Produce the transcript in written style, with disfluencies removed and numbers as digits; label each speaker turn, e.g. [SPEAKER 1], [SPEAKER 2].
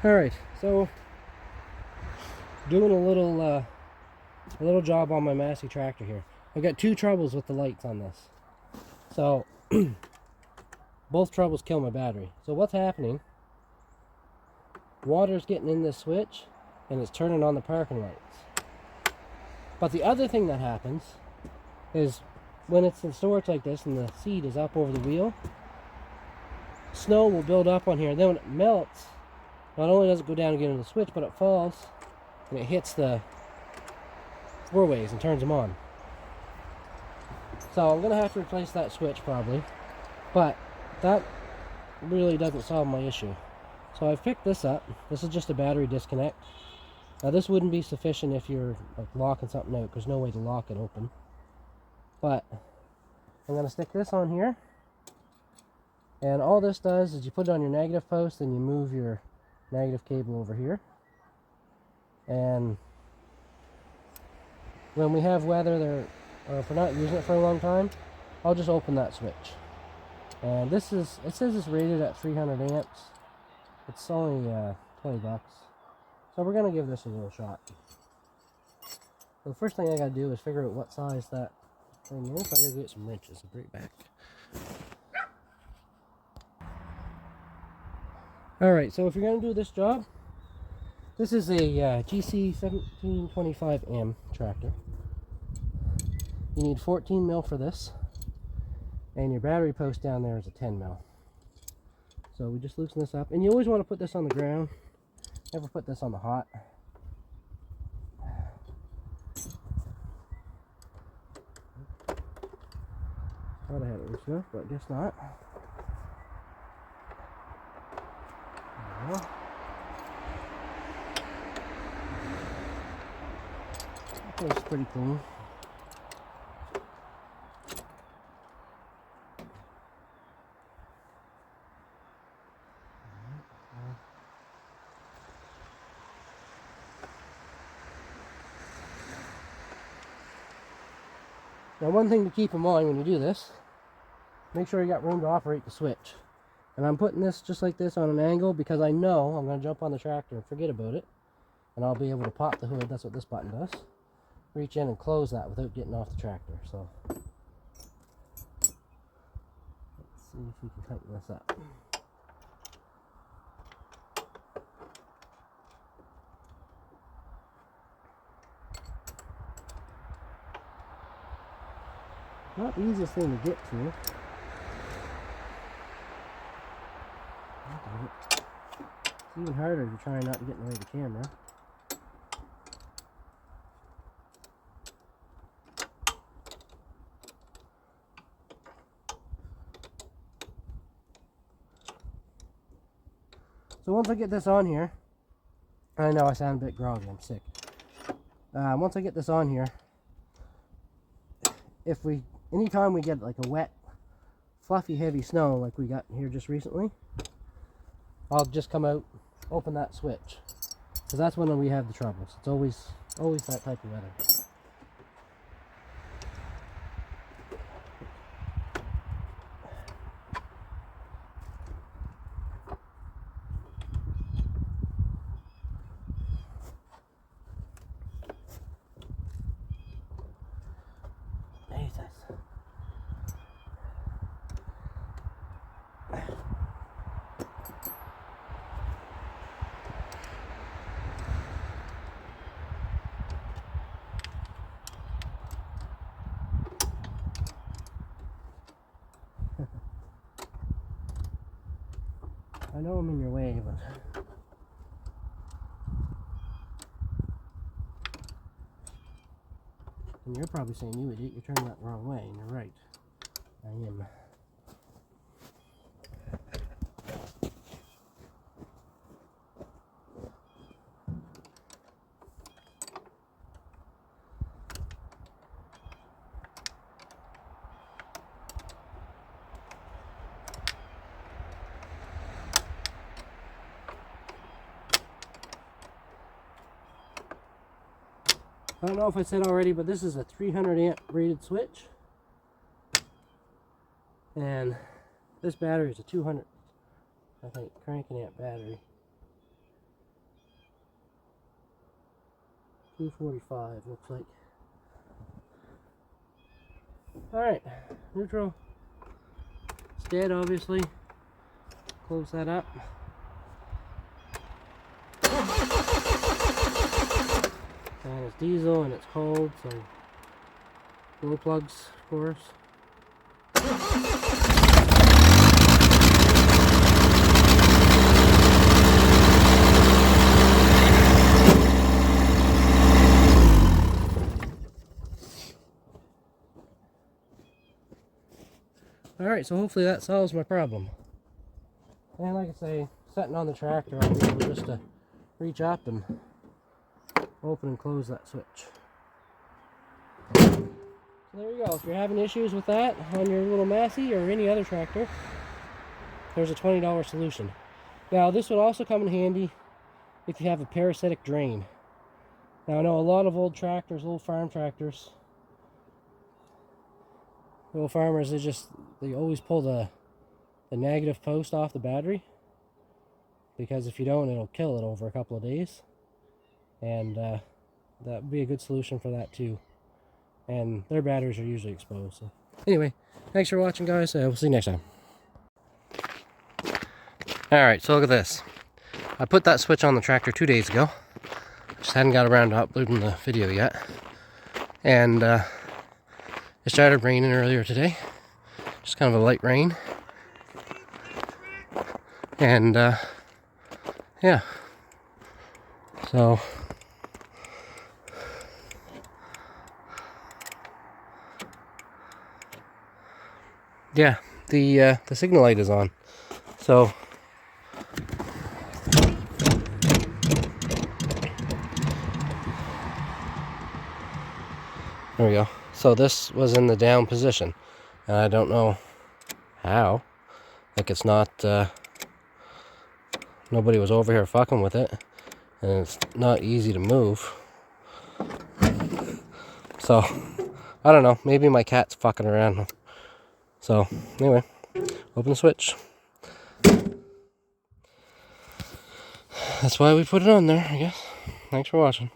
[SPEAKER 1] Alright, so doing a little job on my Massey tractor here. I've got two troubles with the lights on this. So both troubles kill my battery. So what's happening? Water's getting in this switch and it's turning on the parking lights. But the other thing that happens is when it's in storage like this and the seat is up over the wheel, snow will build up on here. Then when it melts, not only does it go down and get into the switch, but it falls and it hits the four-ways and turns them on. So I'm going to have to replace that switch probably, but that really doesn't solve my issue. So I've picked this up. This is just a battery disconnect. Now this wouldn't be sufficient if you're like locking something out. There's no way to lock it open. But I'm going to stick this on here. And all this does is you put it on your negative post and you move your negative cable over here. And when we have weather there, or if we're not using it for a long time, I'll just open that switch. And this is, it says it's rated at 300 amps. It's only 20 bucks. So we're going to give this a little shot. So the first thing I got to do is figure out what size that thing is. I got to get some wrenches. I'll bring it back. Alright, so if you're going to do this job, this is a GC 1725M tractor. You need 14 mil for this, and your battery post down there is a 10 mil. So we just loosen this up, and you always want to put this on the ground. Never put this on the hot. Thought I had it loose enough, but I guess not. There we go. That was pretty clean. Now one thing to keep in mind when you do this, make sure you got room to operate the switch. And I'm putting this just like this on an angle because I know I'm going to jump on the tractor and forget about it. And I'll be able to pop the hood. That's what this button does. Reach in and close that without getting off the tractor. So let's see if we can tighten this up. Not the easiest thing to get to. It's even harder if you're trying not to get in the way of the camera. So once I get this on here, I know I sound a bit groggy, I'm sick. Once I get this on here, anytime we get like a wet, fluffy, heavy snow like we got here just recently, I'll just come out, open that switch, because that's when we have the troubles. It's always that type of weather. I know I'm in your way, but and you're probably saying, you idiot, you're turning that the wrong way, and you're right. I am. I don't know if I said already, but this is a 300 amp rated switch. And this battery is a 200, I think, cranking amp battery. 245 looks like. Alright, neutral. It's dead, obviously. Close that up. And it's diesel and it's cold, so glow plugs, of course. Alright, so hopefully that solves my problem. And like I say, sitting on the tractor, I'll be able just to reach up and open and close that switch. So there you go. If you're having issues with that on your little Massey or any other tractor, there's a $20 solution. Now this would also come in handy if you have a parasitic drain. Now I know a lot of old tractors, old farm tractors, the old farmers, they always pull the negative post off the battery, because if you don't, it'll kill it over a couple of days. And that would be a good solution for that too. And their batteries are usually exposed. So anyway, thanks for watching, guys. We'll see you next time. Alright, so look at this. I put that switch on the tractor 2 days ago. Just hadn't got around to uploading the video yet. And it started raining earlier today. Just kind of a light rain. And yeah. So yeah, the signal light is on. So there we go. So this was in the down position, and I don't know how. Like, it's not nobody was over here fucking with it, and it's not easy to move. So I don't know, maybe my cat's fucking around. So anyway, open the switch. That's why we put it on there, I guess. Thanks for watching.